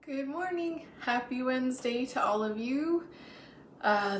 Good morning. Happy Wednesday to all of you.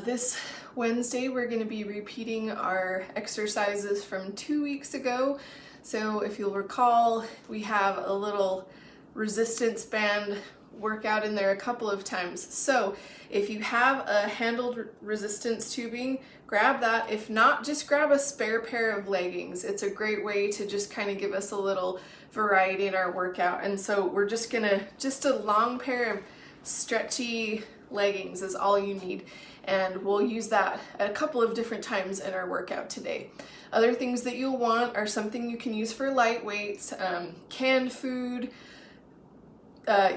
This Wednesday we're going to be repeating our exercises from 2 weeks ago. So if you'll recall, we have a little resistance band workout in there a couple of times. So if you have a handled resistance tubing, grab that. If not, just grab a spare pair of leggings. It's a great way to just kind of give us a little variety in our workout. And so we're just a long pair of stretchy leggings is all you need. And we'll use that a couple of different times in our workout today. Other things that you'll want are something you can use for light weights, canned food,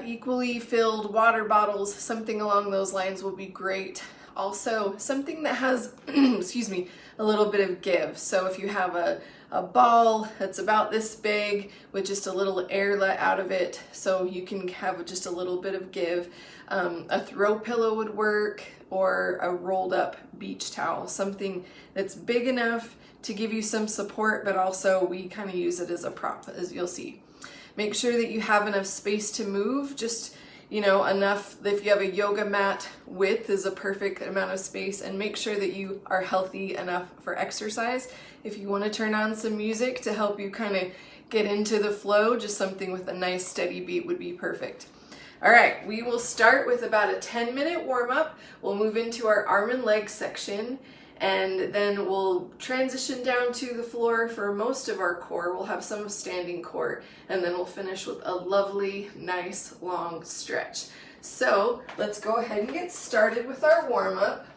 equally filled water bottles, something along those lines will be great. Also, something that has, excuse me, a little bit of give. So if you have a ball that's about this big with just a little air let out of it, so you can have just a little bit of give. A throw pillow would work, or a rolled up beach towel, something that's big enough to give you some support, but also we kind of use it as a prop, as you'll see. Make sure that you have enough space to move, just enough. If you have a yoga mat, width is a perfect amount of space, and make sure that you are healthy enough for exercise. If you want to turn on some music to help you kind of get into the flow, just something with a nice steady beat would be perfect. All right, we will start with about a 10-minute warm-up. We'll move into our arm and leg section, and then we'll transition down to the floor for most of our core. We'll have some standing core, and then we'll finish with a lovely, nice, long stretch. So let's go ahead and get started with our warm-up.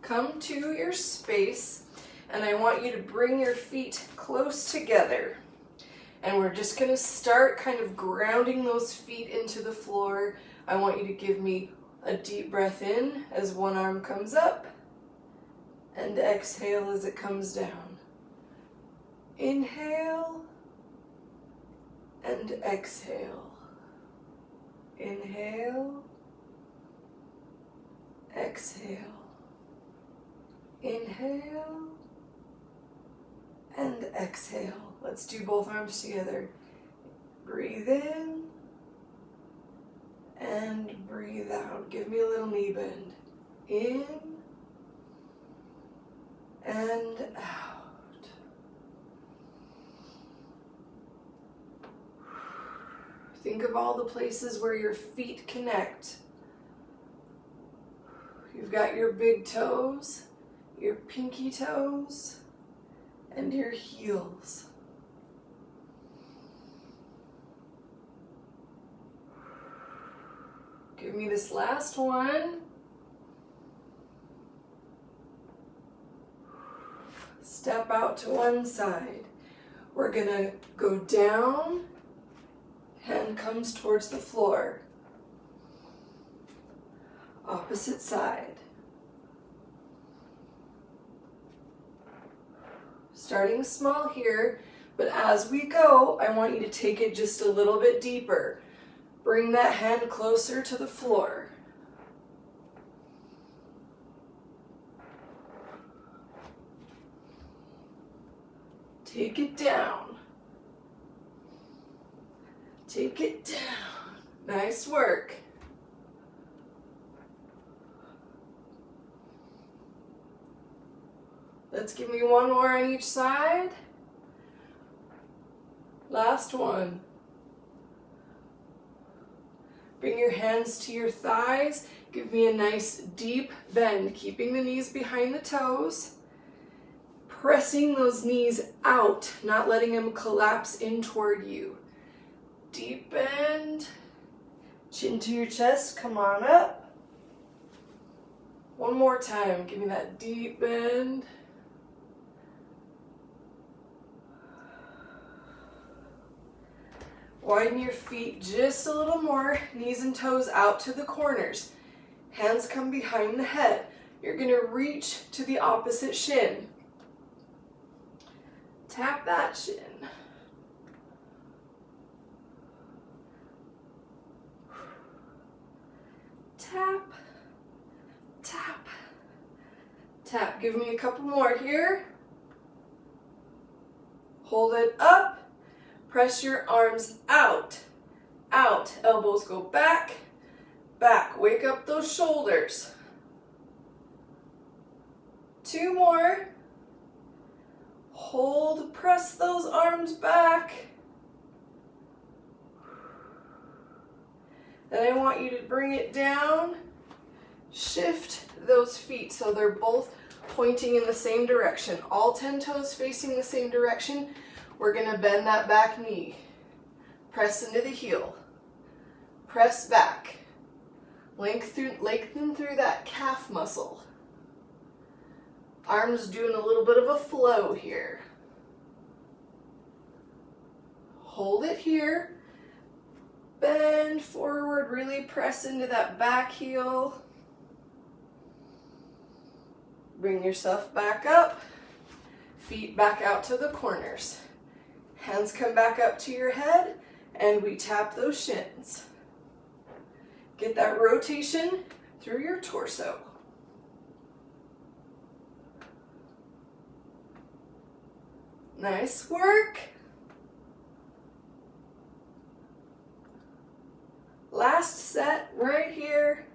Come to your space, and I want you to bring your feet close together. And we're just going to start kind of grounding those feet into the floor. I want you to give me a deep breath in as one arm comes up, and exhale as it comes down. Inhale and exhale. Inhale, exhale. Inhale and exhale. Let's do both arms together. Breathe in and breathe out. Give me a little knee bend. In and out. Think of all the places where your feet connect. You've got your big toes, your pinky toes, and your heels. Give me this last one. Step out to one side. We're gonna go down, hand comes towards the floor. Opposite side. Starting small here, but as we go, I want you to take it just a little bit deeper. Bring that hand closer to the floor. Take it down. Take it down. Nice work. Let's give me one more on each side. Last one. Bring your hands to your thighs. Give me a nice deep bend, keeping the knees behind the toes. Pressing those knees out, not letting them collapse in toward you. Deep bend. Chin to your chest, come on up. One more time, give me that deep bend. Widen your feet just a little more, knees and toes out to the corners. Hands come behind the head. You're going to reach to the opposite shin. Tap that shin. Tap, tap, tap. Give me a couple more here. Hold it up. Press your arms out, out. Elbows go back, back. Wake up those shoulders. 2 more. Hold, press those arms back. Then I want you to bring it down. Shift those feet so they're both pointing in the same direction. All 10 toes facing the same direction. We're gonna bend that back knee. Press into the heel. Press back. Lengthen through that calf muscle. Arms doing a little bit of a flow here. Hold it here. Bend forward, really press into that back heel. Bring yourself back up. Feet back out to the corners. Hands come back up to your head, and we tap those shins. Get that rotation through your torso. Nice work. Last set right here.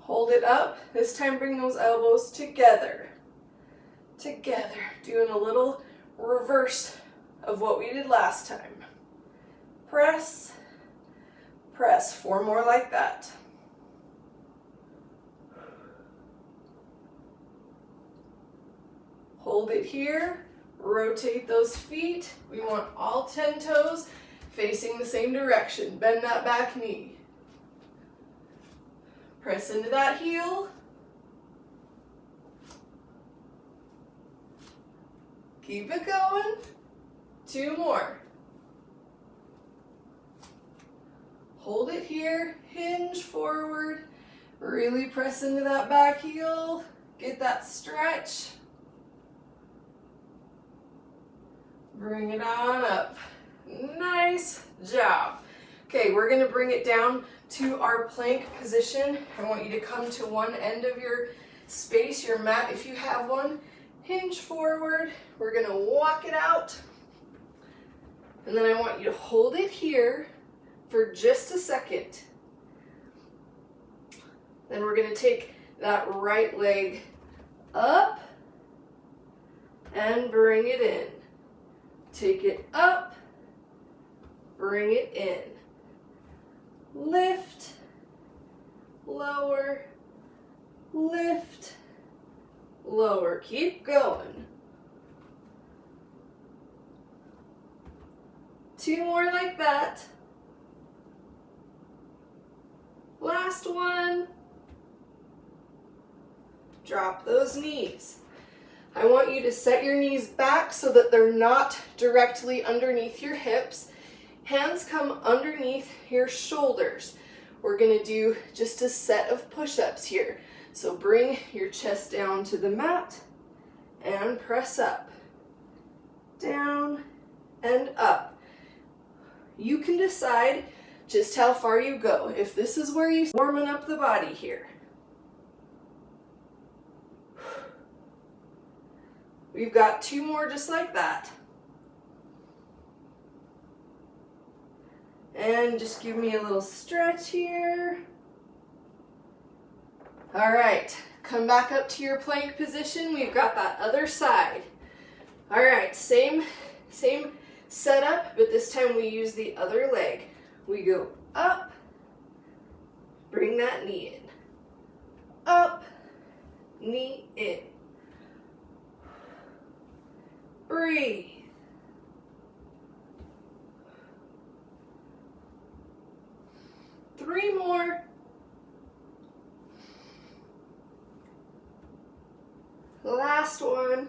Hold it up. This time bring those elbows together. Together. Doing a little reverse of what we did last time. Press. Press. 4 more like that. Hold it here. Rotate those feet. We want all 10 toes facing the same direction. Bend that back knee. Press into that heel. Keep it going. 2 more. Hold it here. Hinge forward. Really press into that back heel. Get that stretch. Bring it on up. Nice job. Okay, we're gonna bring it down to our plank position. I want you to come to one end of your space, your mat if you have one. Hinge forward. We're gonna walk it out. And then I want you to hold it here for just a second. Then we're gonna take that right leg up and bring it in. Take it up, bring it in. Lift, lower, lift, lower. Keep going. 2 more like that. Last one. Drop those knees. I want you to set your knees back so that they're not directly underneath your hips. Hands come underneath your shoulders. We're gonna do just a set of push-ups here. So bring your chest down to the mat and press up, down and up. You can decide just how far you go. If this is where you're warming up the body here. We've got 2 more just like that. And just give me a little stretch here. All right, come back up to your plank position. We've got that other side. All right, same setup, but this time we use the other leg. We go up, bring that knee in. Up, knee in. Breathe. Three more. Last one.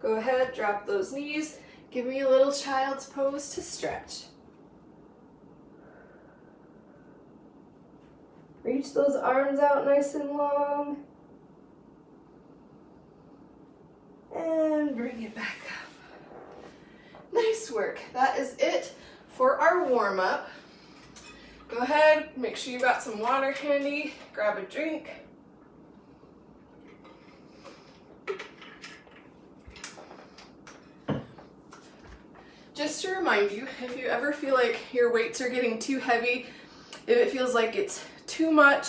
Go ahead, drop those knees. Give me a little child's pose to stretch. Reach those arms out nice and long. And bring it back up. Nice work. That is it for our warm-up. Go ahead, make sure you got some water handy. Grab a drink. just to remind you, if you ever feel like your weights are getting too heavy, if it feels like it's too much,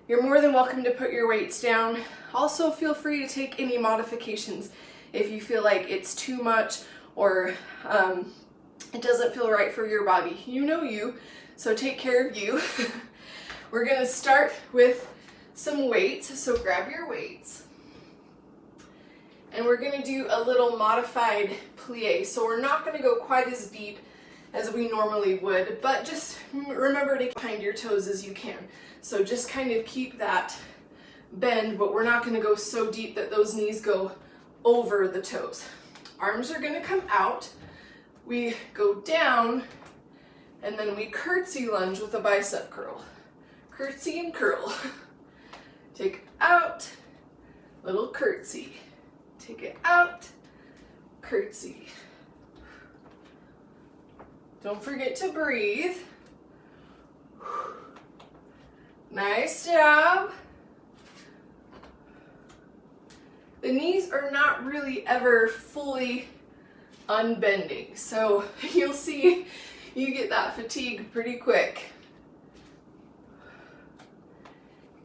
you're more than welcome to put your weights down. Also, feel free to take any modifications if you feel like it's too much or it doesn't feel right for your body. You know you, so take care of you. We're gonna start with some weights, so grab your weights. And we're gonna do a little modified plie. So we're not gonna go quite as deep as we normally would, but just remember to keep behind your toes as you can. So just kind of keep that bend, but we're not gonna go so deep that those knees go over the toes. Arms are gonna come out. We go down, and then we curtsy lunge with a bicep curl. Curtsy and curl. Take it out, little curtsy. Take it out, curtsy. Don't forget to breathe. Nice job. The knees are not really ever fully unbending, so you'll see you get that fatigue pretty quick.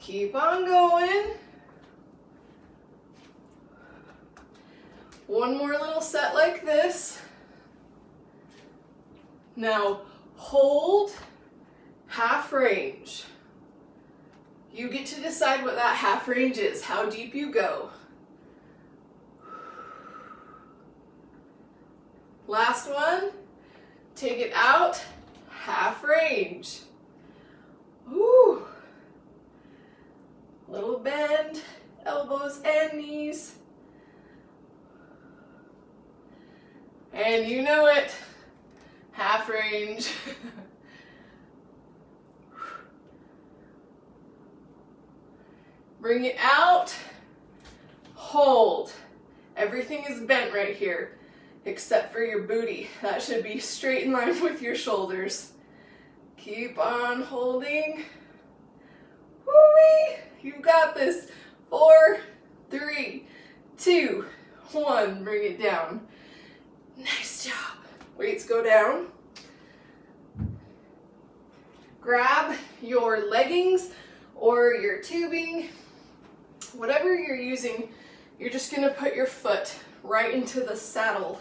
Keep on going. One more little set like this. Now hold half range. You get to decide what that half range is, how deep you go. Last one, take it out, half range. Ooh. Little bend, elbows and knees. And you know it, half range. Bring it out, hold. Everything is bent right here, except for your booty. That should be straight in line with your shoulders. Keep on holding. Woo-wee! You got this. 4, 3, 2, 1. Bring it down. Nice job. Weights go down. Grab your leggings or your tubing, whatever you're using. You're just gonna put your foot right into the saddle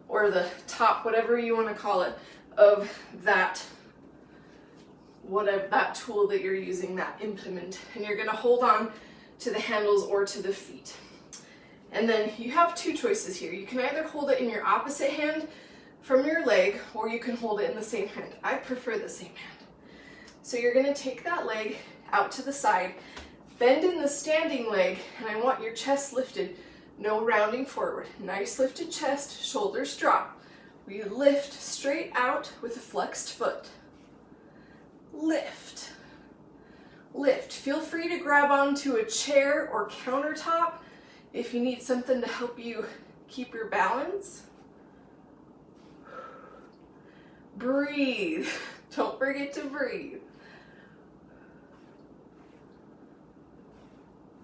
or the top, whatever you want to call it, of that, whatever that tool that you're using, that implement. And you're gonna hold on to the handles or to the feet. And then you have two choices here. You can either hold it in your opposite hand from your leg, or you can hold it in the same hand. I prefer the same hand. So you're gonna take that leg out to the side, bend in the standing leg, and I want your chest lifted, no rounding forward. Nice lifted chest, shoulders drop. We lift straight out with a flexed foot. Lift, lift. Feel free to grab onto a chair or countertop if you need something to help you keep your balance. Breathe. Don't forget to breathe.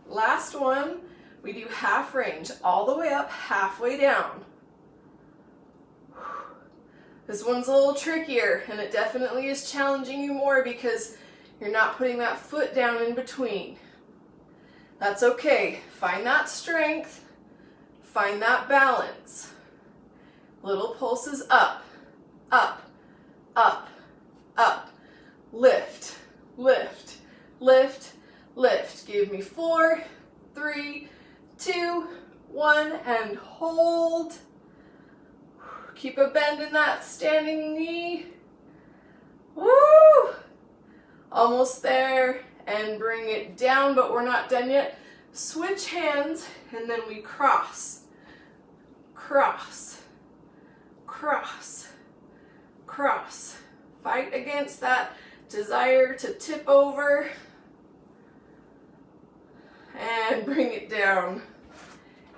Last one, we do half range, all the way up, halfway down. This one's a little trickier, and it definitely is challenging you more because you're not putting that foot down in between. That's okay. Find that strength, find that balance. Little pulses up, up, up, up. Lift, lift, lift, lift. Give me 4, 3, 2, 1, and hold. Keep a bend in that standing knee. Woo! Almost there, and bring it down, but we're not done yet. Switch hands, and then we cross, cross, cross, cross. Fight against that desire to tip over, and bring it down.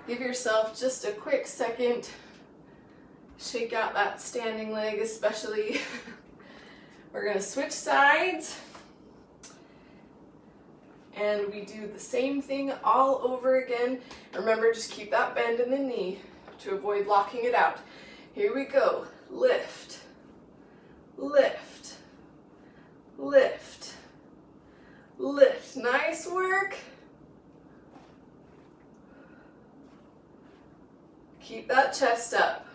Give yourself just a quick second. Shake out that standing leg especially. We're gonna switch sides. And we do the same thing all over again. Remember, just keep that bend in the knee to avoid locking it out. Here we go. lift, lift, lift, lift. Nice work. Keep that chest up.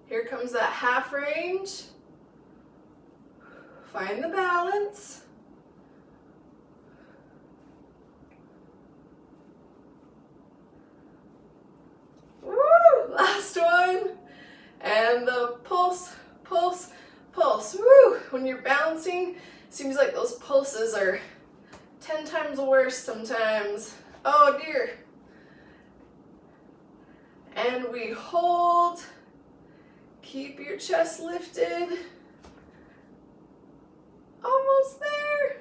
Here comes that half range. Find the balance. Woo! Last one. And the pulse, pulse, pulse. Woo! When you're bouncing, seems like those pulses are 10 times worse sometimes. Oh dear. And we hold. Keep your chest lifted. Almost there.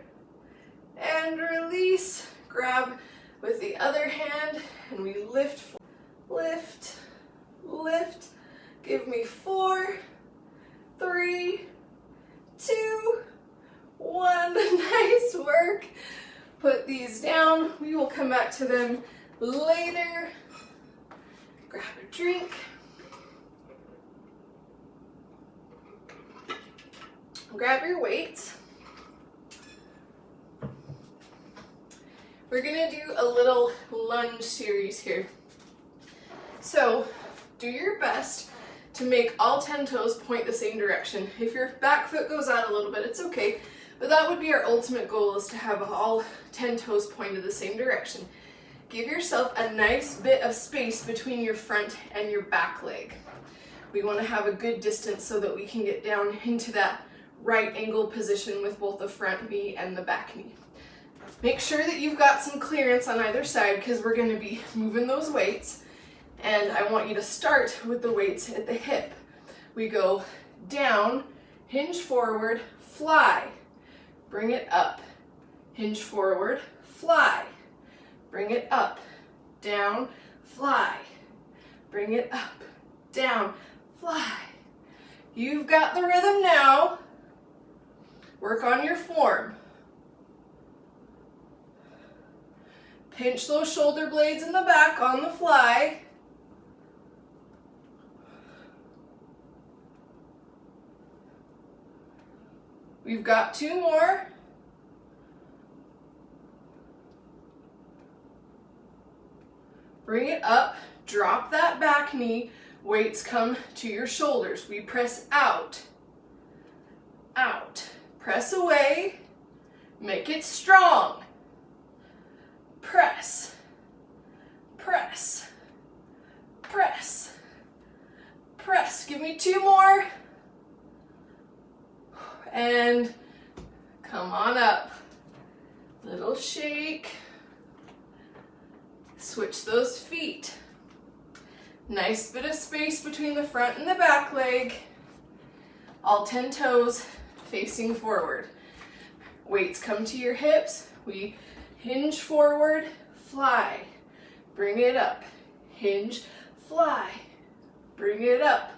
And release. Grab with the other hand and we lift, lift, lift. Give me 4, 3, 2, 1. Nice work. Put these down. We will come back to them later. Grab a drink. Grab your weights. We're gonna do a little lunge series here. So do your best to make all 10 toes point the same direction. If your back foot goes out a little bit, it's okay, but that would be our ultimate goal, is to have all 10 toes pointed the same direction. Give yourself a nice bit of space between your front and your back leg. We want to have a good distance so that we can get down into that right angle position with both the front knee and the back knee. Make sure that you've got some clearance on either side because we're going to be moving those weights, and I want you to start with the weights at the hip. We go down, hinge forward, fly, bring it up, hinge forward, fly, bring it up, down, fly, bring it up, down, fly. You've got the rhythm now. Work on your form. Pinch those shoulder blades in the back on the fly. We've got 2 more. Bring it up, drop that back knee, weights come to your shoulders. We press out, out, press away, make it strong. Press, press, press, press. Give me 2 more. And come on up. Little shake. Switch those feet. Nice bit of space between the front and the back leg. All 10 toes facing forward. Weights come to your hips. We hinge forward, fly. Bring it up. Hinge, fly. Bring it up.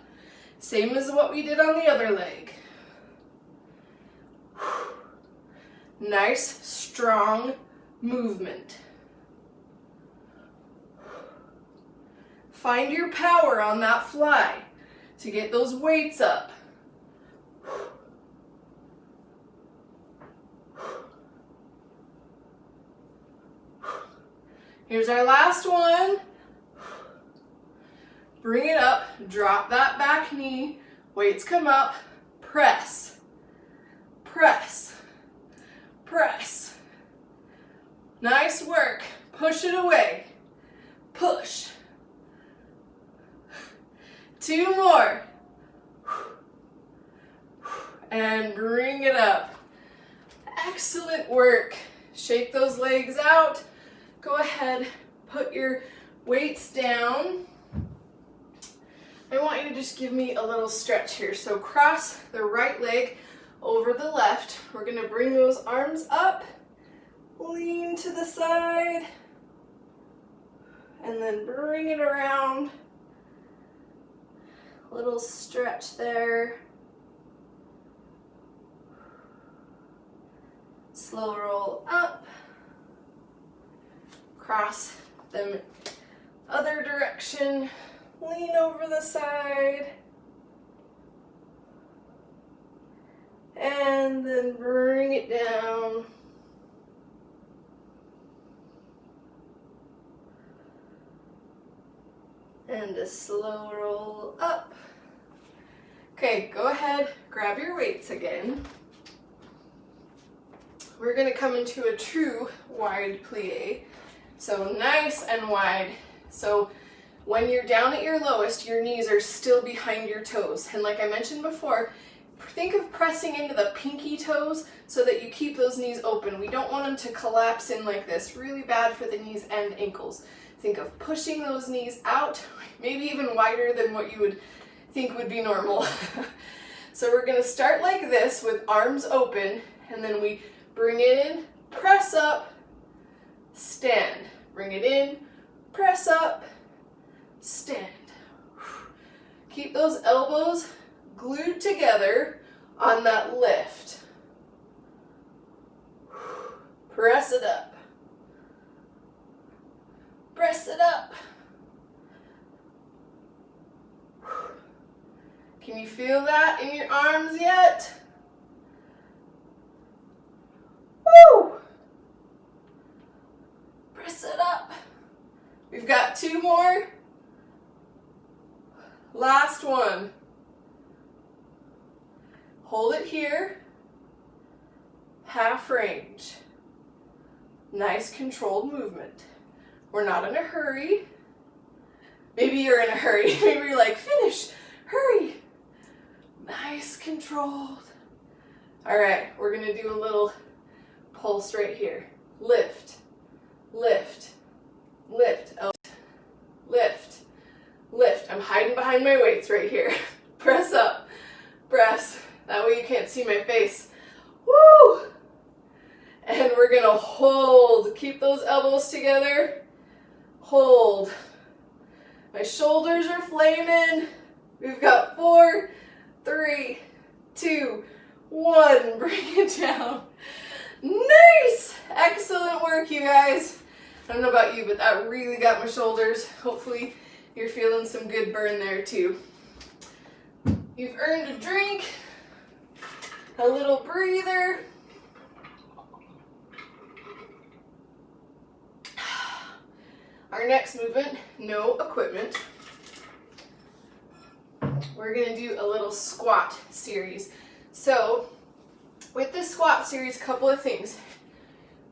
Same as what we did on the other leg. Nice, strong movement. Find your power on that fly to get those weights up. Here's our last one. Bring it up, drop that back knee, weights come up, press, press, press. Nice work. Push it away. Push. 2 more. And bring it up. Excellent work. Shake those legs out. Go ahead, put your weights down. I want you to just give me a little stretch here. So cross the right leg over the left. We're gonna bring those arms up, lean to the side, and then bring it around. Little stretch there. Slow roll up. Cross them other direction. Lean over the side. And then bring it down. And a slow roll up. Okay, go ahead, grab your weights again. We're gonna come into a true wide plie. So nice and wide. So when you're down at your lowest, your knees are still behind your toes. And like I mentioned before, think of pressing into the pinky toes so that you keep those knees open. We don't want them to collapse in like this. Really bad for the knees and ankles. Think of pushing those knees out, maybe even wider than what you would think would be normal. So we're gonna start like this with arms open, and then we bring it in, press up, stand. Bring it in, press up, stand. Keep those elbows glued together on that lift. Press it up. Press it up. Can you feel that in your arms yet? Woo! Press it up. We've got 2 more. Last one. Hold it here. Half range. Nice controlled movement. We're not in a hurry. Maybe you're in a hurry. Maybe you're like, finish, hurry. Nice controlled. All right, we're gonna do a little pulse right here. Lift, lift, lift, lift, lift. I'm hiding behind my weights right here. Press up, press. That way you can't see my face. Woo! And we're gonna hold. Keep those elbows together. Hold. My shoulders are flaming. We've got 4, 3, 2, 1. Bring it down. Nice! Excellent work, you guys. I don't know about you, but that really got my shoulders. Hopefully you're feeling some good burn there too. You've earned a drink, a little breather. Our next movement, no equipment. We're gonna do a little squat series. So with this squat series, a couple of things.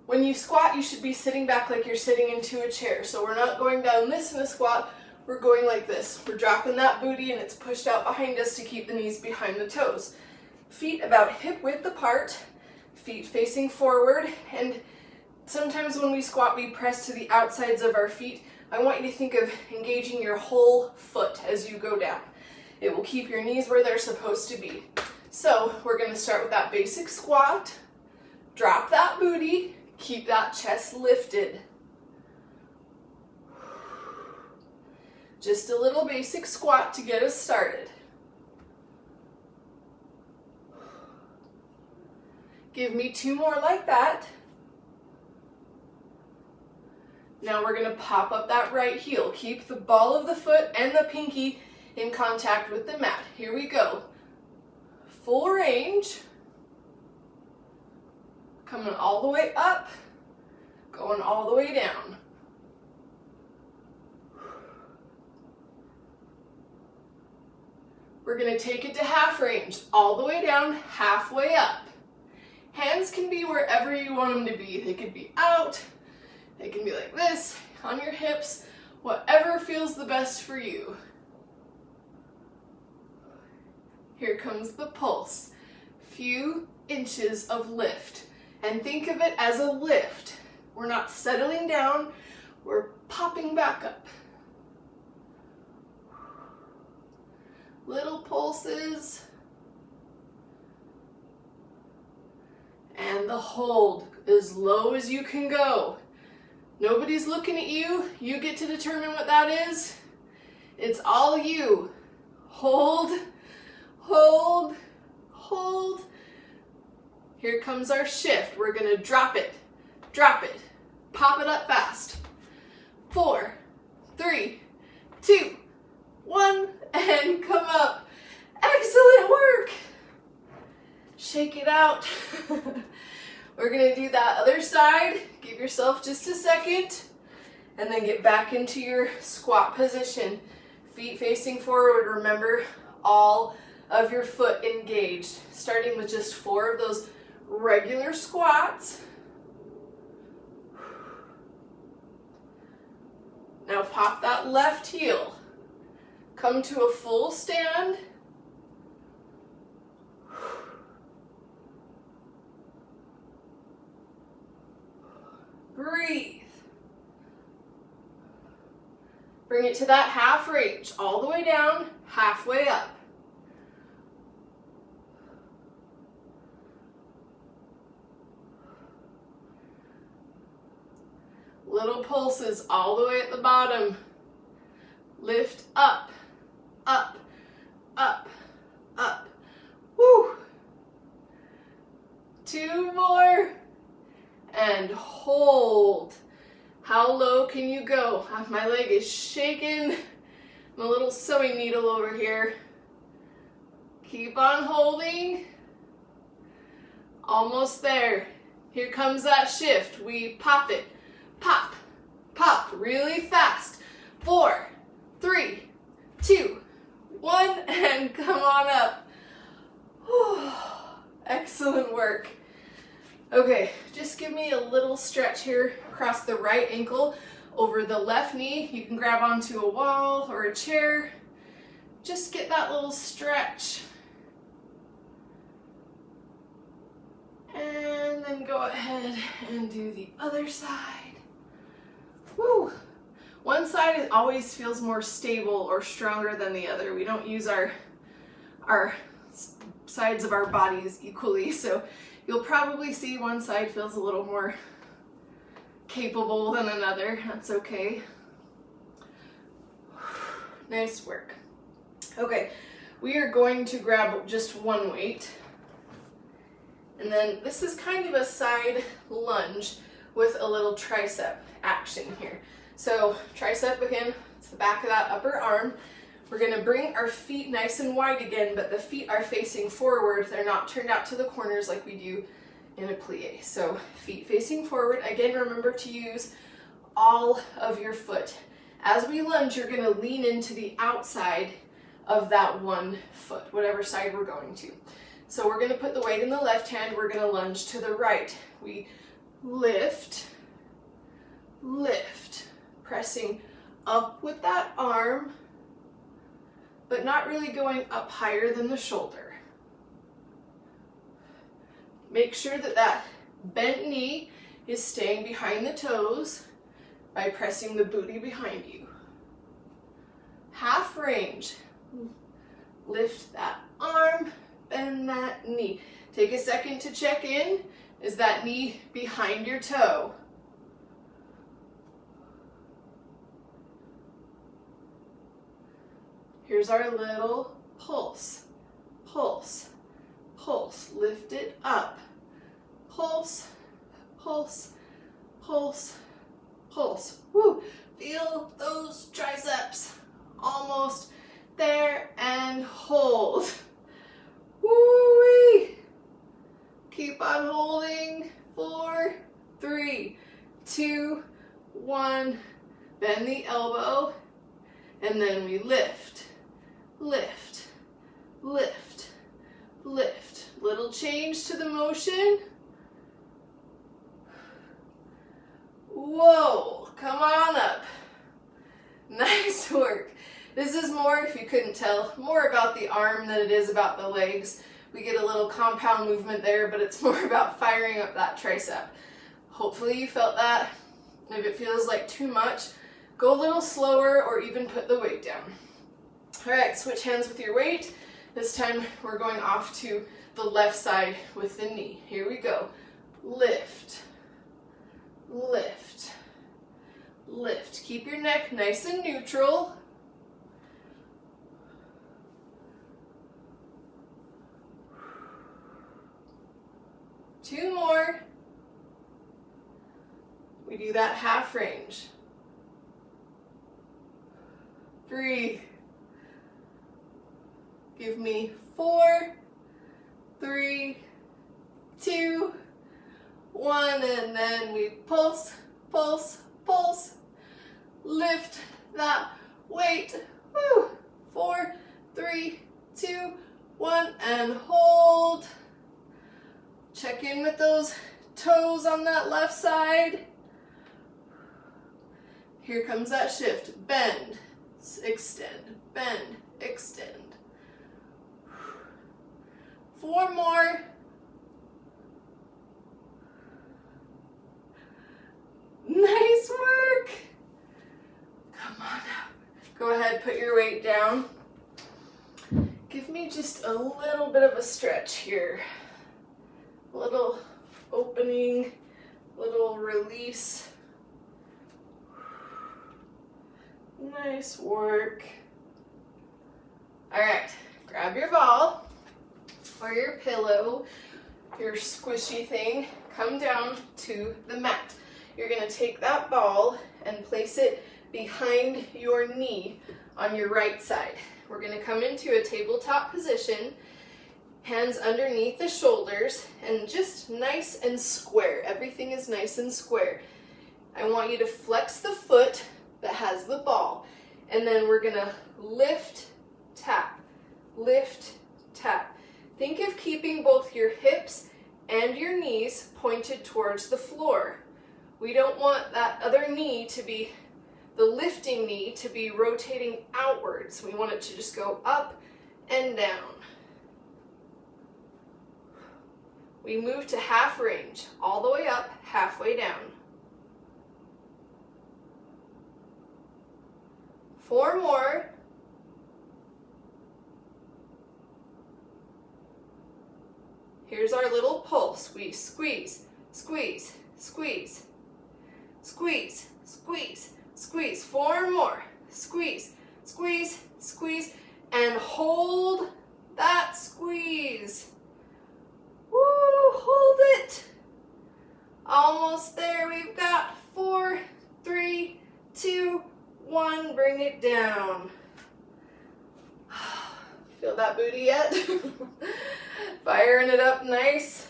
When you squat, you should be sitting back like you're sitting into a chair. So we're not going down this in a squat, we're going like this. We're dropping that booty and it's pushed out behind us to keep the knees behind the toes. Feet about hip width apart, feet facing forward, and sometimes when we squat, we press to the outsides of our feet. I want you to think of engaging your whole foot as you go down. It will keep your knees where they're supposed to be. So we're gonna start with that basic squat, drop that booty, keep that chest lifted. Just a little basic squat to get us started. Give me 2 more like that. Now we're gonna pop up that right heel. Keep the ball of the foot and the pinky in contact with the mat. Here we go. Full range. Coming all the way up, going all the way down. We're gonna take it to half range, all the way down, halfway up. Hands can be wherever you want them to be. They could be out, they can be like this, on your hips, whatever feels the best for you. Here comes the pulse. Few inches of lift. And think of it as a lift. We're not settling down, we're popping back up. Little pulses. And the hold, as low as you can go. Nobody's looking at you. You get to determine what that is. It's all you. Hold, hold, hold. Here comes our shift. We're gonna drop it, pop it up fast. 4, 3, 2, 1, and come up. Excellent work. Shake it out. We're gonna do that other side. Give yourself just a second, and then get back into your squat position. Feet facing forward. Remember, all of your foot engaged. Starting with just 4 of those regular squats. Now pop that left heel. Come to a full stand. Breathe. Bring it to that half range, all the way down, halfway up. Little pulses all the way at the bottom. Lift up, up, up, up. Woo! 2 more. And hold. How low can you go? My leg is shaking. I'm a little sewing needle over here. Keep on holding. Almost there. Here comes that shift. We pop it. Pop, pop, really fast. 4, 3, 2, 1, and come on up. Whew. Excellent work. Okay, just give me a little stretch here across the right ankle over the left knee. You can grab onto a wall or a chair. Just get that little stretch. And then go ahead and do the other side. Woo! One side always feels more stable or stronger than the other. We don't use our sides of our bodies equally, so you'll probably see one side feels a little more capable than another. That's okay. Nice work. Okay, we are going to grab just one weight. And then this is kind of a side lunge with a little tricep action here. So tricep again, it's the back of that upper arm. We're gonna bring our feet nice and wide again, but the feet are facing forward. They're not turned out to the corners like we do in a plie. So feet facing forward. Again, remember to use all of your foot. As we lunge, you're gonna lean into the outside of that one foot, whatever side we're going to. So we're gonna put the weight in the left hand, we're gonna lunge to the right. We lift, lift, pressing up with that arm, but not really going up higher than the shoulder. Make sure that that bent knee is staying behind the toes by pressing the booty behind you. Half range. Lift that arm, bend that knee. Take a second to check in. Is that knee behind your toe? Here's our little pulse. Pulse, pulse. Lift it up. Pulse, pulse, pulse, pulse. Woo! Feel those triceps. Almost there, and hold. Woo-wee! Keep on holding. 4, 3, 2, 1. Bend the elbow, and then we lift, lift, lift, lift. Little change to the motion. Whoa, come on up. Nice work. This is more, if you couldn't tell, more about the arm than it is about the legs. We get a little compound movement there, but it's more about firing up that tricep. Hopefully you felt that. If it feels like too much, go a little slower or even put the weight down. All right, switch hands with your weight. This time we're going off to the left side with the knee. Here we go. Lift, lift, lift. Keep your neck nice and neutral. Two more. We do that half range. Breathe. Give me 4, 3, 2, 1, and then we pulse, pulse, pulse. Lift that weight. Woo. 4, 3, 2, 1, and hold. Check in with those toes on that left side. Here comes that shift. Bend, extend, bend, extend. 4 more. Nice work. Come on up. Go ahead, put your weight down. Give me just a little bit of a stretch here. Little opening, little release. Nice work. All right, grab your ball or your pillow, your squishy thing. Come down to the mat. You're gonna take that ball and place it behind your knee on your right side. We're gonna come into a tabletop position, hands underneath the shoulders, and just nice and square. Everything is nice and square. I want you to flex the foot that has the ball, and then we're gonna lift, tap, lift, tap. Think of keeping both your hips and your knees pointed towards the floor. We don't want that other knee to be, the lifting knee to be rotating outwards. We want it to just go up and down. We move to half range, all the way up, halfway down. 4 more. Here's our little pulse. We squeeze, squeeze, squeeze, squeeze, squeeze, squeeze. 4 more. Squeeze, squeeze, squeeze, and hold that squeeze. Woo, hold it. Almost there. We've got 4, 3, 2, 1. Bring it down. Feel that booty yet? Firing it up nice.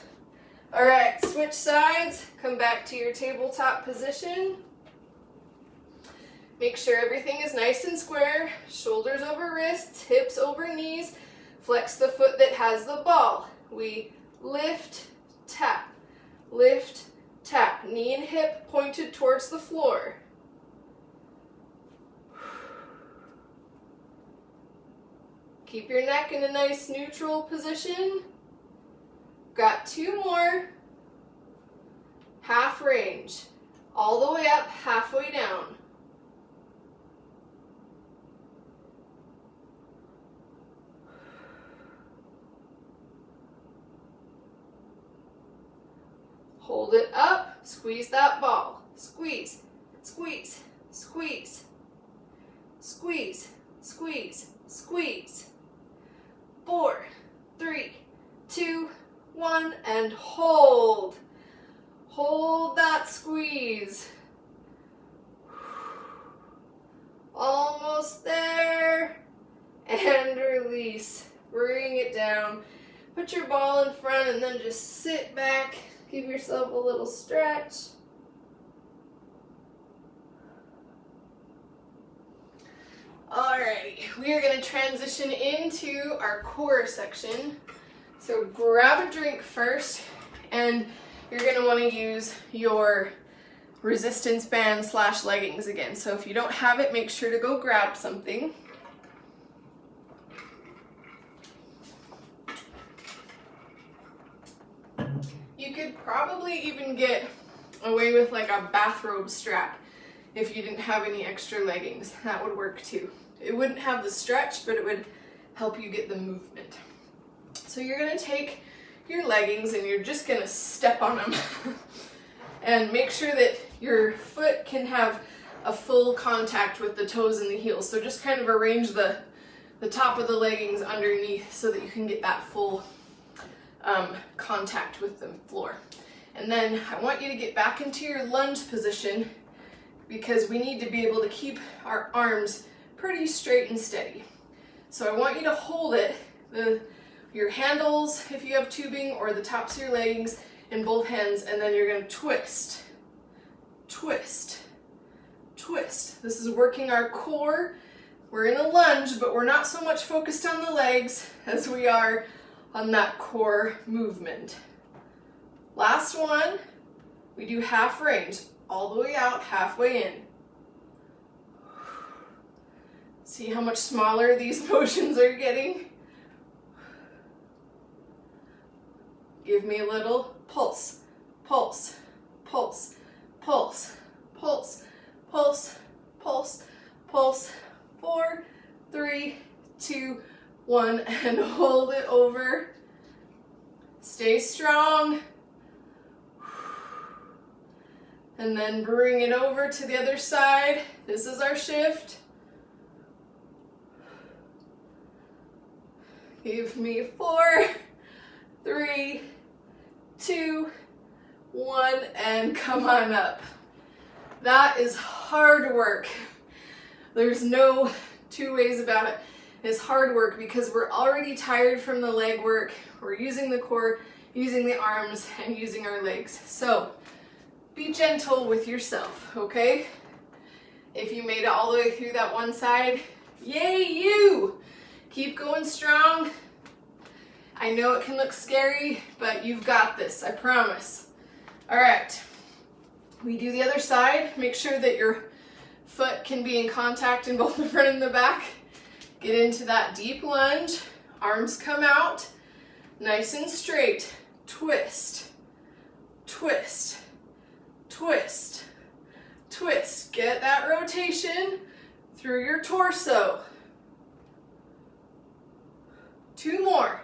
All right, switch sides. Come back to your tabletop position. Make sure everything is nice and square. Shoulders over wrists, hips over knees. Flex the foot that has the ball. We lift, tap, lift, tap. Knee and hip pointed towards the floor. Keep your neck in a nice neutral position. Got 2 more. Half range. All the way up, halfway down. Hold it up, squeeze that ball. Squeeze, squeeze, squeeze, squeeze, squeeze, squeeze. 4, 3, 2, 1, and hold. Hold that squeeze. Almost there. And release. Bring it down. Put your ball in front and then just sit back. Give yourself a little stretch. Alrighty, we are going to transition into our core section. So grab a drink first, and you're going to want to use your resistance band / leggings again. So if you don't have it, make sure to go grab something. You could probably even get away with like a bathrobe strap if you didn't have any extra leggings. That would work too. It wouldn't have the stretch, but it would help you get the movement. So you're going to take your leggings and you're just going to step on them and make sure that your foot can have a full contact with the toes and the heels. So just kind of arrange the top of the leggings underneath so that you can get that full contact with the floor. And then I want you to get back into your lunge position because we need to be able to keep our arms pretty straight and steady. So I want you to hold it your handles if you have tubing, or the tops of your leggings in both hands, and then you're going to twist, twist, twist. This is working our core. We're in a lunge, but we're not so much focused on the legs as we are on that core movement. Last one, we do half range, all the way out, halfway in. See how much smaller these motions are getting? Give me a little pulse, pulse, pulse, pulse, pulse, pulse, pulse, pulse. 4, 3, 2, 1, and hold it over. Stay strong. And then bring it over to the other side. This is our shift. Give me 4, 3, 2, 1, and come on up. That is hard work. There's no two ways about it. It's hard work because we're already tired from the leg work. We're using the core, using the arms, and using our legs. So be gentle with yourself, okay? If you made it all the way through that one side, yay you! Keep going strong. I know it can look scary, but you've got this, I promise. All right, we do the other side. Make sure that your foot can be in contact in both the front and the back. Get into that deep lunge. Arms come out, nice and straight. Twist, twist, twist, twist. Get that rotation through your torso. 2 more.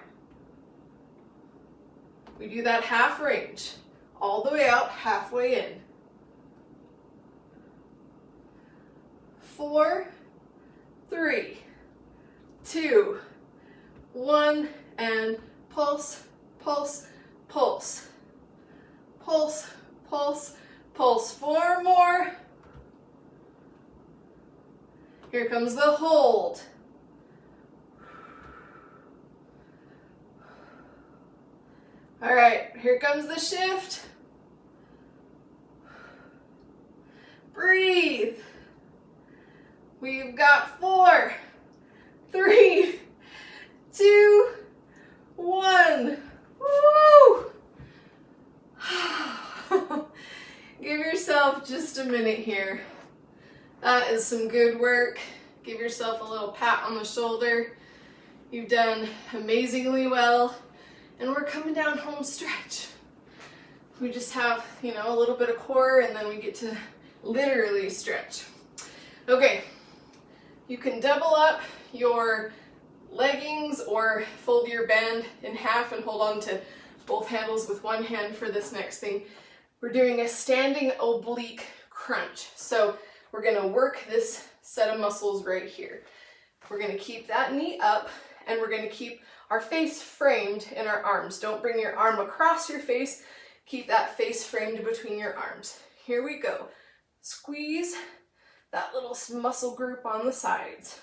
We do that half range, all the way out, halfway in. 4, 3, 2, 1, and pulse, pulse, pulse, pulse, pulse, pulse. 4 more. Here comes the hold. All right, here comes the shift. Breathe. We've got 4, 3, 2, 1. Woo! Give yourself just a minute here. That is some good work. Give yourself a little pat on the shoulder. You've done amazingly well. And we're coming down home stretch. We just have, a little bit of core, and then we get to literally stretch. Okay, you can double up your leggings or fold your band in half and hold on to both handles with one hand for this next thing. We're doing a standing oblique crunch. So we're gonna work this set of muscles right here. We're gonna keep that knee up, and we're gonna keep our face framed in our arms. Don't bring your arm across your face. Keep that face framed between your arms. Here we go. Squeeze that little muscle group on the sides.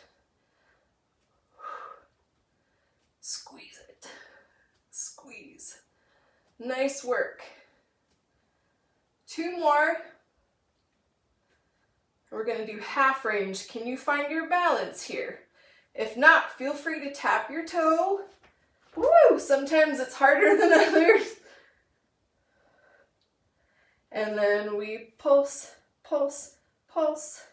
Squeeze it. Squeeze. Nice work. 2 more. We're going to do half range. Can you find your balance here? If not, feel free to tap your toe. Woo! Sometimes it's harder than others. And then we pulse, pulse, pulse,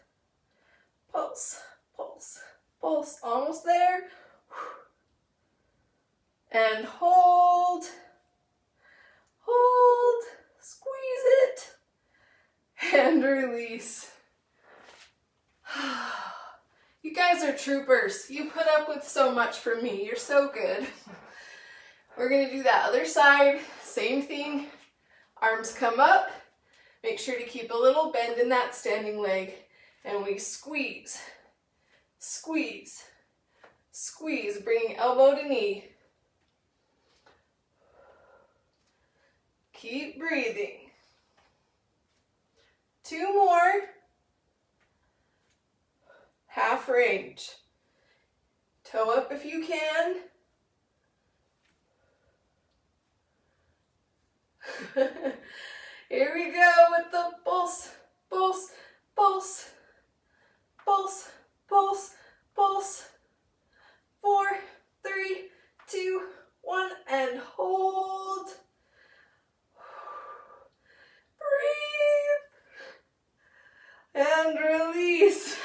pulse, pulse, pulse. Almost there. And hold, hold, squeeze it, and release. You guys are troopers. You put up with so much from me. You're so good. We're going to do that other side. Same thing. Arms come up. Make sure to keep a little bend in that standing leg. And we squeeze, squeeze, squeeze, bringing elbow to knee. Keep breathing. 2 more. Half range. Toe up if you can. 1 and hold. Breathe. And release.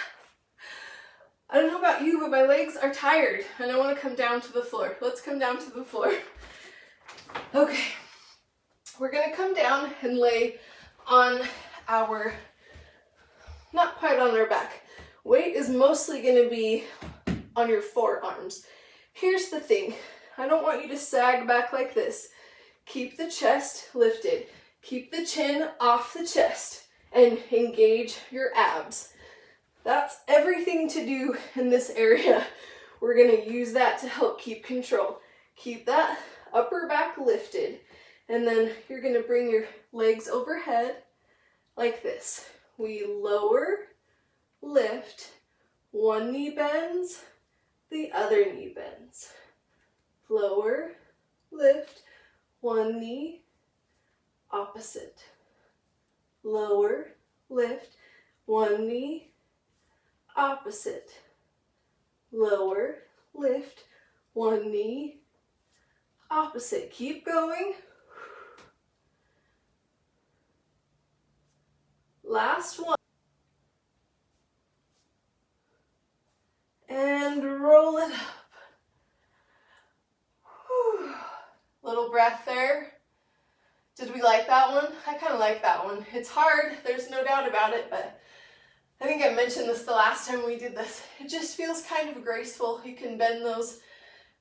I don't know about you, but my legs are tired and I want to come down to the floor. Let's come down to the floor. Okay. We're going to come down and lay on our, not quite on our back. Weight is mostly going to be on your forearms. Here's the thing. I don't want you to sag back like this. Keep the chest lifted. Keep the chin off the chest and engage your abs. That's everything to do in this area. We're going to use that to help keep control. Keep that upper back lifted, and then you're going to bring your legs overhead like this. We lower, lift, one knee bends, the other knee bends. Lower, lift, one knee, opposite. Lower, lift, one knee, opposite. Lower, lift, one knee, opposite. Keep going. Last one. And roll it up. Whew. Little breath there. Did we like that one? I kind of like that one. It's hard, there's no doubt about it, but I think I mentioned this the last time we did this. It just feels kind of graceful. You can bend those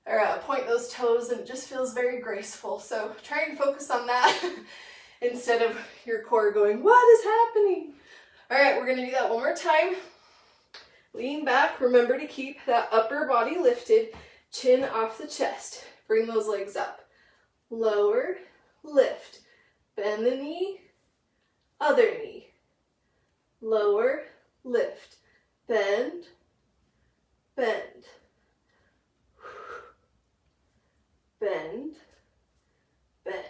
or point those toes and it just feels very graceful. So try and focus on that instead of your core going, what is happening? All right, we're gonna do that one more time. Lean back, remember to keep that upper body lifted, chin off the chest. Bring those legs up. Lower, lift, bend the knee, other knee. Lower, lift, bend, bend. Bend, bend.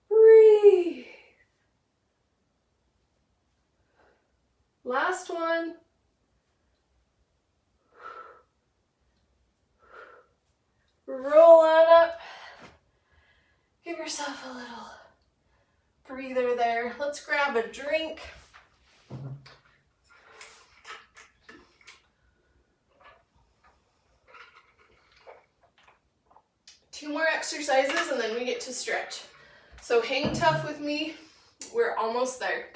Breathe. Last one. Roll on up. Give yourself a little breather there. Let's grab a drink. Two more exercises and then we get to stretch. So hang tough with me. We're almost there.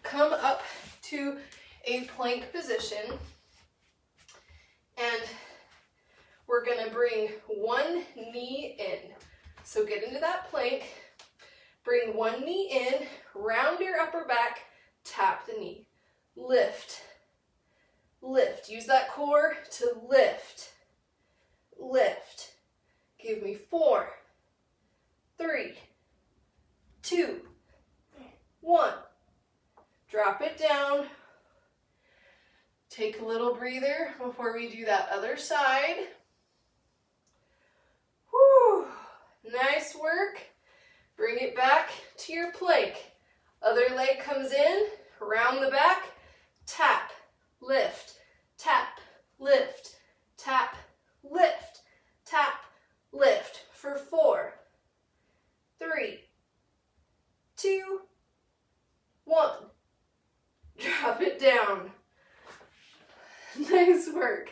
Come up to a plank position and we're gonna bring one knee in. So get into that plank, bring one knee in, round your upper back, tap the knee. Lift, lift. Use that core to lift, lift. Give me 4, 3, 2, 1. Drop it down. Take a little breather before we do that other side. Whew. Nice work. Bring it back to your plank. Other leg comes in, round the back, tap, lift, tap, lift, tap, lift, tap, lift for 4, 3, 2, 1. Drop it down. Nice work.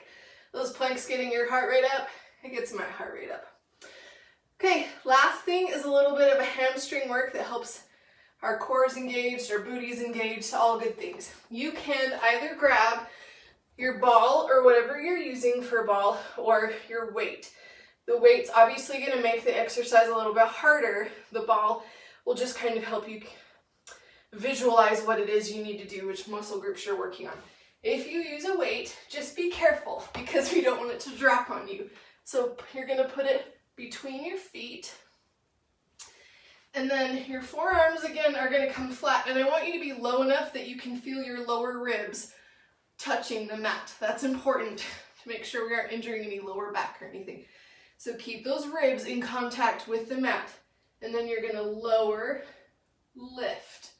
Those planks getting your heart rate up? It gets my heart rate up. Okay, last thing is a little bit of a hamstring work that helps our cores engaged, our booties engaged, all good things. You can either grab your ball or whatever you're using for a ball or your weight. The weight's obviously going to make the exercise a little bit harder. The ball will just kind of help you visualize what it is you need to do, which muscle groups you're working on. If you use a weight, just be careful because we don't want it to drop on you. So you're going to put it between your feet. And then your forearms again are going to come flat. And I want you to be low enough that you can feel your lower ribs touching the mat. That's important to make sure we aren't injuring any lower back or anything. So keep those ribs in contact with the mat. And then you're going to lower, lift,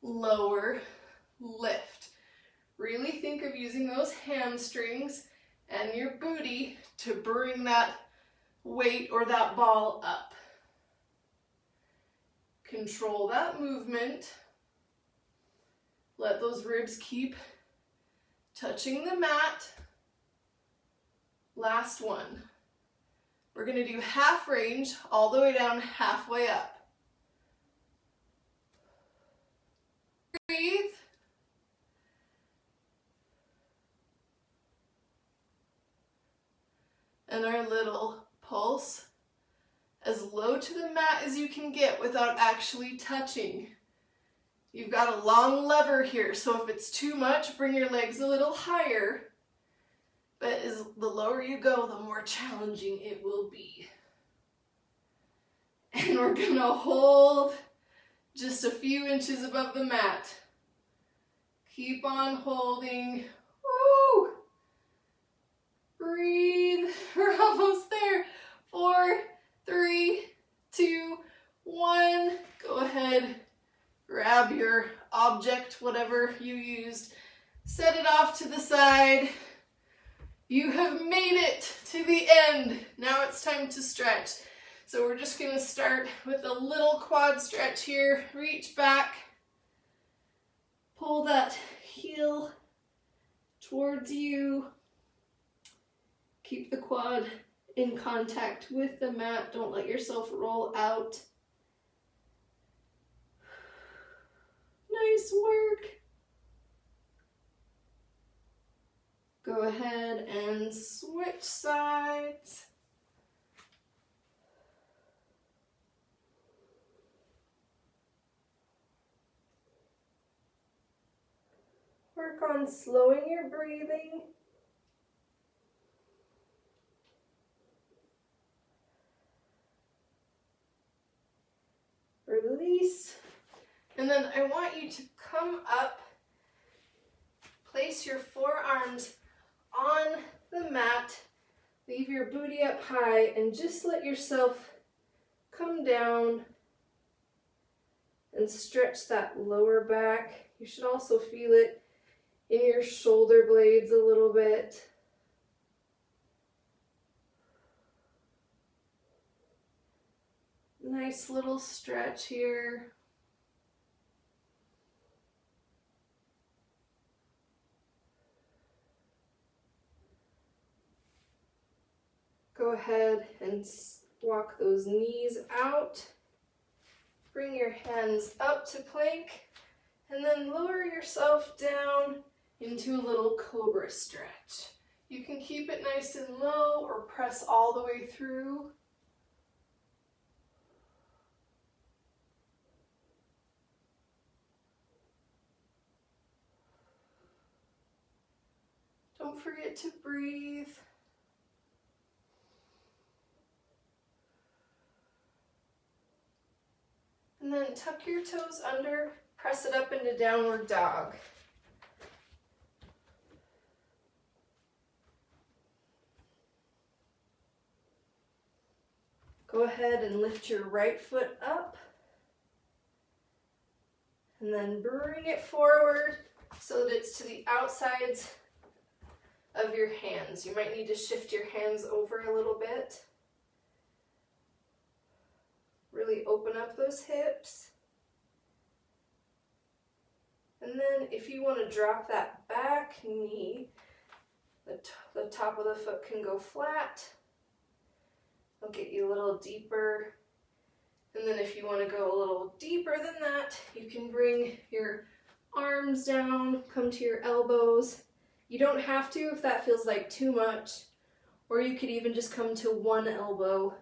lower, lift. Really think of using those hamstrings and your booty to bring that weight or that ball up. Control that movement. Let those ribs keep touching the mat. Last one. We're going to do half range all the way down, halfway up. Breathe. And our little pulse as low to the mat as you can get without actually touching. You've got a long lever here, so if it's too much, bring your legs a little higher. But the lower you go, the more challenging it will be. And we're gonna hold just a few inches above the mat. Keep on holding. Woo! Breathe. We're almost there. 4, 3, 2, 1. Go ahead. Grab your object, whatever you used. Set it off to the side. You have made it to the end. Now it's time to stretch. So we're just going to start with a little quad stretch here. Reach back. Pull that heel towards you. Keep the quad in contact with the mat. Don't let yourself roll out. Nice work. Go ahead and switch sides. Work on slowing your breathing. Release. And then I want you to come up, place your forearms on the mat, leave your booty up high, and just let yourself come down and stretch that lower back. You should also feel it in your shoulder blades a little bit. Nice little stretch here. Go ahead and walk those knees out. Bring your hands up to plank and then lower yourself down into a little cobra stretch. You can keep it nice and low or press all the way through. Don't forget to breathe. And then tuck your toes under, press it up into downward dog. Go ahead and lift your right foot up. And then bring it forward so that it's to the outsides of your hands. You might need to shift your hands over a little bit. Really open up those hips. And then if you want to drop that back knee, the top of the foot can go flat. I'll get you a little deeper. And then if you want to go a little deeper than that, you can bring your arms down, come to your elbows. You don't have to if that feels like too much, or you could even just come to one elbow.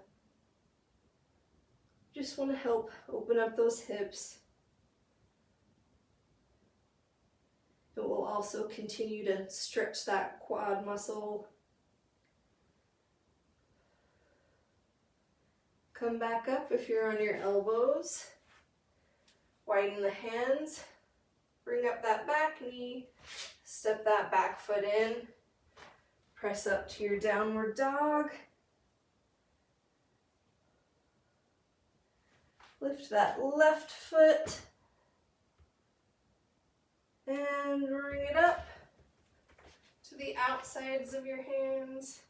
Just want to help open up those hips. It will also continue to stretch that quad muscle. Come back up if you're on your elbows. Widen the hands. Bring up that back knee. Step that back foot in. Press up to your downward dog. Lift that left foot and bring it up outsides of your hands.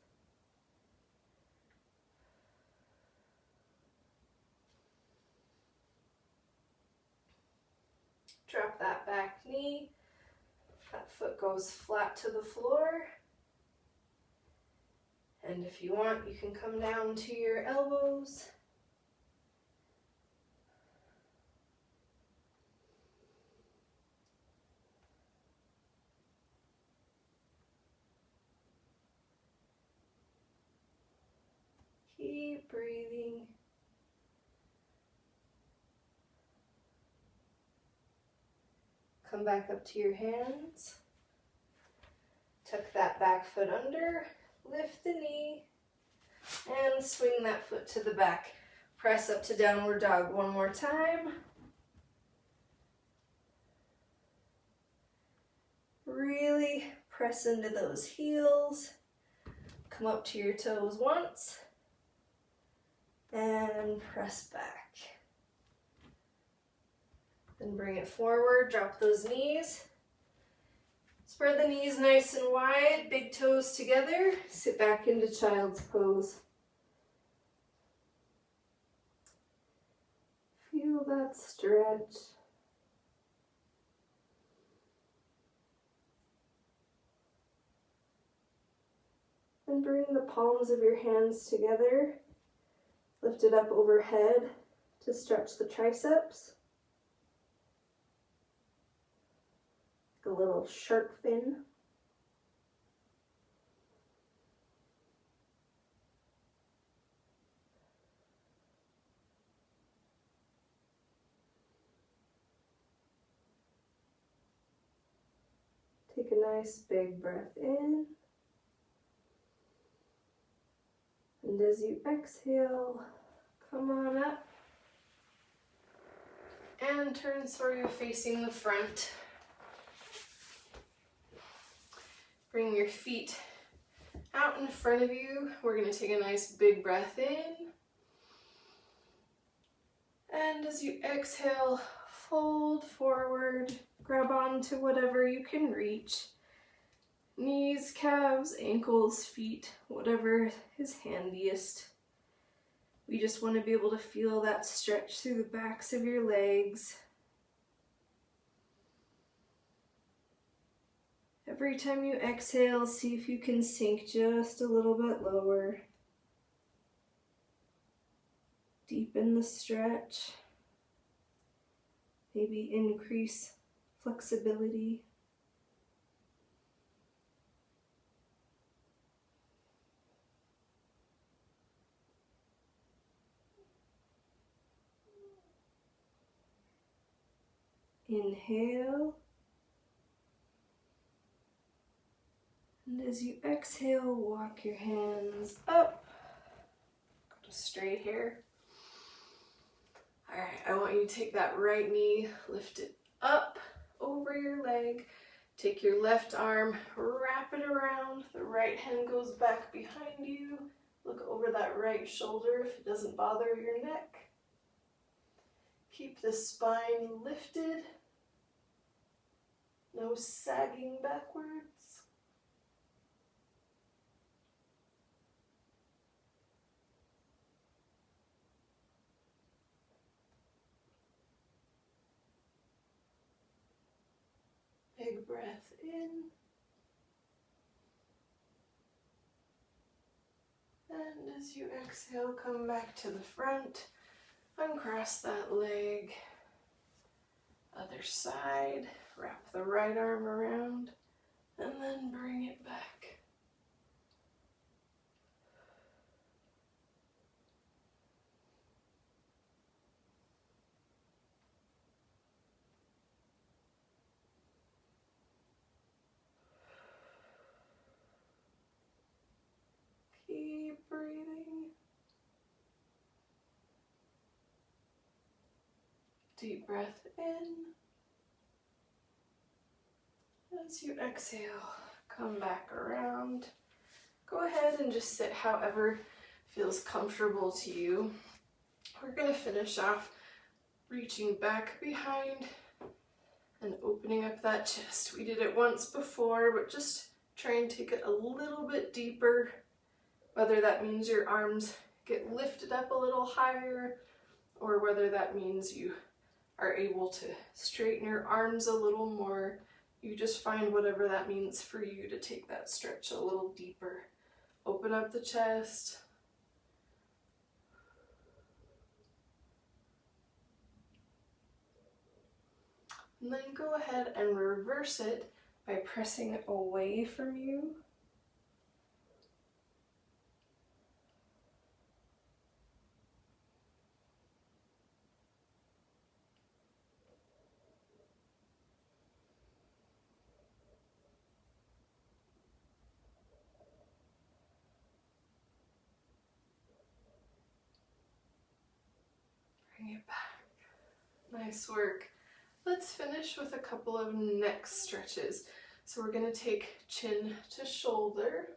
Drop that back knee. That foot goes flat to the floor. And if you want, you can come down to your elbows. Keep breathing. Come back up to your hands. Tuck that back foot under, lift the knee, and swing that foot to the back. Press up to downward dog one more time. Really press into those heels. Come up to your toes once, and press back. Then bring it forward, drop those knees. Spread the knees nice and wide, big toes together. Sit back into child's pose. Feel that stretch. And bring the palms of your hands together. Lift it up overhead to stretch the triceps. A little shark fin. Take a nice big breath in. And as you exhale, come on up and turn so you're facing the front. Bring your feet out in front of you. We're going to take a nice big breath in. And as you exhale, fold forward, grab onto whatever you can reach. Knees, calves, ankles, feet, whatever is handiest. We just want to be able to feel that stretch through the backs of your legs. Every time you exhale, see if you can sink just a little bit lower. Deepen the stretch. Maybe increase flexibility. Inhale. And as you exhale, walk your hands up. Go to straight here. All right, I want you to take that right knee, lift it up over your leg. Take your left arm, wrap it around. The right hand goes back behind you. Look over that right shoulder if it doesn't bother your neck. Keep the spine lifted. No sagging backwards. Big breath in. And as you exhale, come back to the front. Uncross that leg. Other side. Wrap the right arm around. And then bring it back. Keep breathing. Deep breath in. As you exhale, come back around. Go ahead and just sit however feels comfortable to you. We're going to finish off reaching back behind and opening up that chest. We did it once before, but just try and take it a little bit deeper, whether that means your arms get lifted up a little higher, or whether that means you are able to straighten your arms a little more. You just find whatever that means for you to take that stretch a little deeper. Open up the chest. And then go ahead and reverse it by pressing it away from you. Bring it back. Nice work. Let's finish with a couple of neck stretches. So we're going to take chin to shoulder.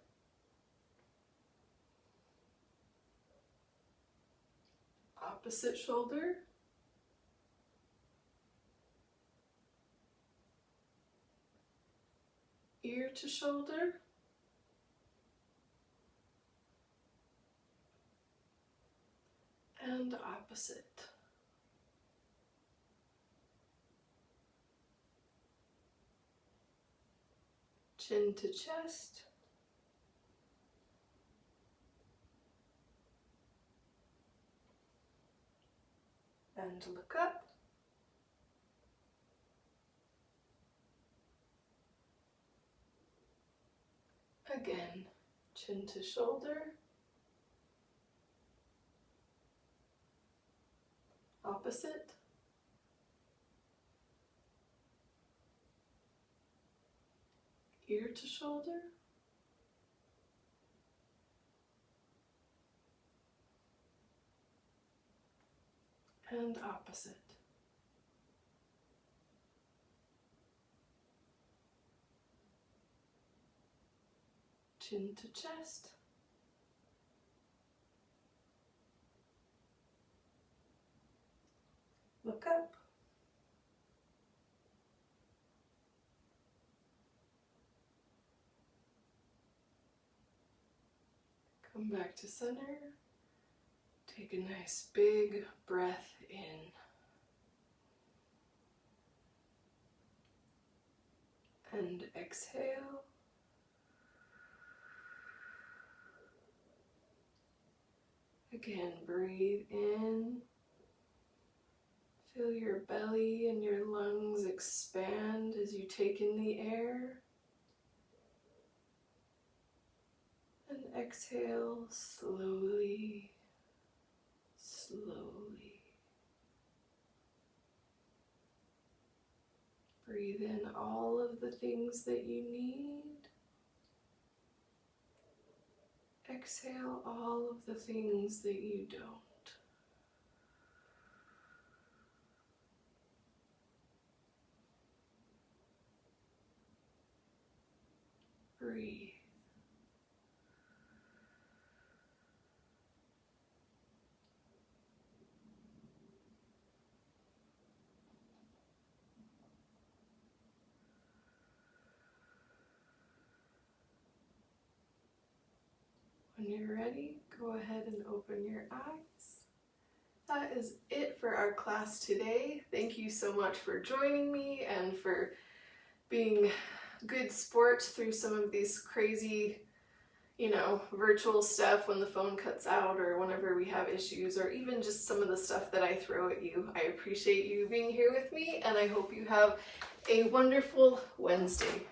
Opposite shoulder. Ear to shoulder. And opposite. Chin to chest. And look up. Again, chin to shoulder. Opposite. Ear to shoulder. And opposite. Chin to chest. Look up. Come back to center. Take a nice big breath in. And exhale. Again, breathe in. Feel your belly and your lungs expand as you take in the air. And exhale slowly, slowly. Breathe in all of the things that you need. Exhale all of the things that you don't. Breathe. When you're ready, go ahead and open your eyes. That is it for our class today. Thank you so much for joining me and for being good sports through some of these crazy, virtual stuff when the phone cuts out or whenever we have issues, or even just some of the stuff that I throw at you. I appreciate you being here with me, and I hope you have a wonderful Wednesday.